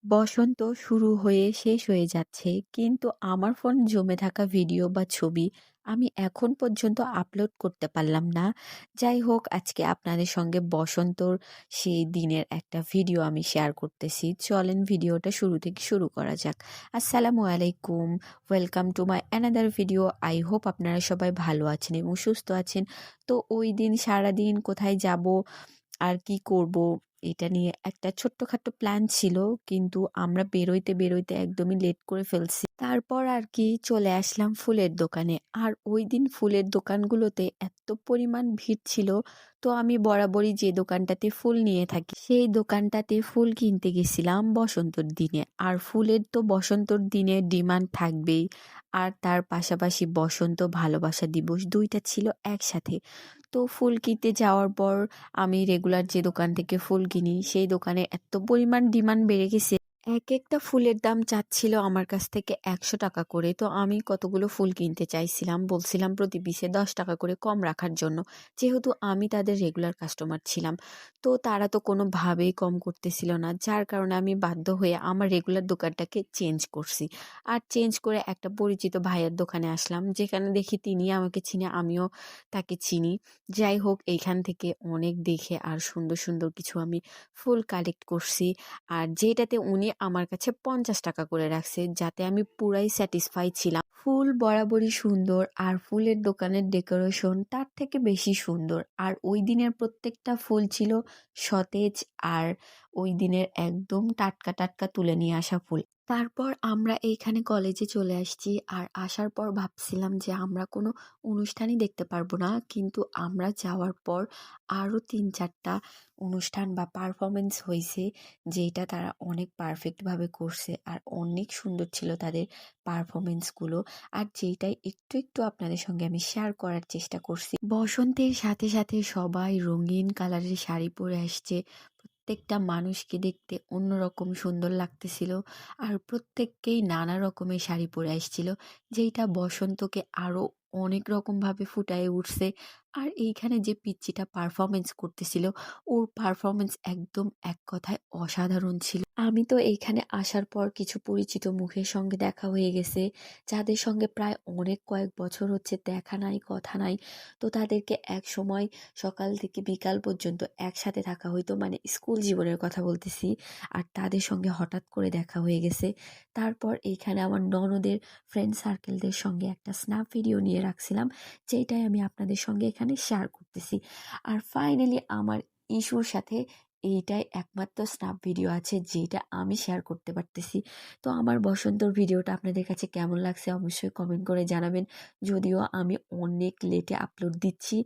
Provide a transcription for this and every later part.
বসন্ত শুরু হয়ে শেষ হয়ে যাচ্ছে, কিন্তু আমার ফোন জমে থাকা ভিডিও বা ছবি আমি এখন পর্যন্ত আপলোড করতে পারলাম না। যাই হোক, আজকে আপনাদের সঙ্গে বসন্তর সেই দিনের একটা ভিডিও আমি শেয়ার করতেছি। চলেন ভিডিওটা শুরু থেকে শুরু করা যাক। আসসালামু আলাইকুম, welcome to my another video. I hope আপনারা সবাই ভালো আছেন এবং সুস্থ আছেন। তো ওই দিন সারাদিন কোথায় যাব আর কি করব, এটা নিয়ে একটা ছোট্টখাট্টো প্ল্যান ছিল, কিন্তু আমরা বেরোইতে বেরোইতে একদমই লেট করে ফেলছি। তারপর আর কি চলে আসলাম ফুলের দোকানে। আর ওই দিন ফুলের দোকানগুলোতে এত পরিমাণ ভিড় ছিল, তো আমি বরাবরই যে দোকানটাতে ফুল নিয়ে থাকি সেই দোকানটাতে ফুল কিনতে গেছিলাম বসন্তর দিনে। আর ফুলের তো বসন্তর দিনে ডিমান্ড থাকবেই, আর তার পাশাপাশি বসন্ত ভালোবাসা দিবস দুইটা ছিল একসাথে। তো ফুল কিনতে যাওয়ার পর আমি রেগুলার যে দোকান থেকে ফুল কিনি সেই দোকানে এত পরিমাণ ডিমান্ড বেড়ে গেছে। এক একটা ফুলের দাম চাচ্ছিল আমার কাছ থেকে ১০০ টাকা করে। তো আমি কতগুলো ফুল কিনতে চাইছিলাম, বলছিলাম প্রতি পিসে ১০ টাকা করে কম রাখার জন্য, যেহেতু আমি তাদের রেগুলার কাস্টমার ছিলাম। তো তারা তো কোনোভাবেই কম করতেছিল না, যার কারণে আমি বাধ্য হয়ে আমার রেগুলার দোকানটাকে চেঞ্জ করছি। আর চেঞ্জ করে একটা পরিচিত ভাইয়ের দোকানে আসলাম, যেখানে দেখি তিনি আমাকে চিনে, আমিও তাকে চিনি। যাই হোক, এইখান থেকে অনেক দেখে আর সুন্দর সুন্দর কিছু আমি ফুল কালেক্ট করছি। আর যেটাতে উনি আমার কাছে ৫০ টাকা করে রাখছে, যাতে আমি পুরাই স্যাটিসফাই ছিলাম। ফুল বরাবরই সুন্দর, আর ফুলের দোকানের ডেকোরেশন তার থেকে বেশি সুন্দর। আর ওই দিনের প্রত্যেকটা ফুল ছিল সতেজ, আর ওই দিনের একদম টাটকা টাটকা তুলে নিয়ে আসা ফুল। তারপর আমরা এইখানে কলেজে চলে আসছি, আর আসার পর ভাবছিলাম যে আমরা কোনো অনুষ্ঠানই দেখতে পারবো না, কিন্তু আমরা যাওয়ার পর আরও ৩-৪টা অনুষ্ঠান বা পারফরমেন্স হয়েছে, যেটা তারা অনেক পারফেক্টভাবে করছে আর অনেক সুন্দর ছিল তাদের পারফরমেন্সগুলো। আর যেটাই একটু একটু আপনাদের সঙ্গে আমি শেয়ার করার চেষ্টা করছি। বসন্তের সাথে সাথে সবাই রঙিন কালারের শাড়ি পরে আসছে, প্রত্যেকটা মানুষকে দেখতে অন্যরকম সুন্দর লাগতেছিল। আর প্রত্যেককেই নানা রকমের শাড়ি পরে আসছিল, যেইটা বসন্তকে আরো অনেক রকম ভাবে ফুটায়ে উঠছে। আর এইখানে যে পিচ্চিটা পারফরমেন্স করতেছিল, ওর পারফরমেন্স একদম এক কথায় অসাধারণ ছিল। আমি তো এইখানে আসার পর কিছু পরিচিত মুখের সঙ্গে দেখা হয়ে গেছে, যাদের সঙ্গে প্রায় অনেক কয়েক বছর হচ্ছে দেখা নাই কথা নাই। তো তাদেরকে এক সময় সকাল থেকে বিকাল পর্যন্ত একসাথে থাকা হইতো, মানে স্কুল জীবনের কথা বলতেছি। আর তাদের সঙ্গে হঠাৎ করে দেখা হয়ে গেছে। তারপর এইখানে আমার ননদের ফ্রেন্ড সার্কেলদের সঙ্গে একটা স্ন্যাপ ভিডিও নিয়ে রাখছিলাম, যেটাই আমি আপনাদের সঙ্গে এখানে শেয়ার করতেছি। আর ফাইনালি আমার ইস্যুর সাথে এইটাই একমাত্র স্ন্যাপ ভিডিও আছে যেটা আমি শেয়ার করতে পারতেছি। তো আমার বসন্তর ভিডিওটা আপনাদের কাছে কেমন লাগছে অবশ্যই কমেন্ট করে জানাবেন। যদিও আমি অনেক লেটে আপলোড দিচ্ছি,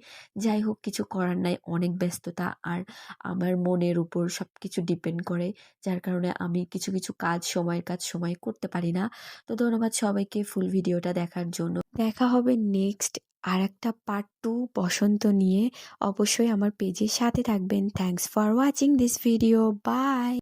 যাই হোক কিছু করার নাই, অনেক ব্যস্ততা আর আমার মনের উপর সব কিছু ডিপেন্ড করে, যার কারণে আমি কিছু কিছু কাজ সময়ের কাজ সময় করতে পারি না। তো ধন্যবাদ সবাইকে ফুল ভিডিওটা দেখার জন্য। দেখা হবে নেক্সট আর একটা পার্ট 2 বসন্ত নিয়ে। অবশ্যই আমার পেজের সাথে থাকবেন। Thanks for watching this video. By.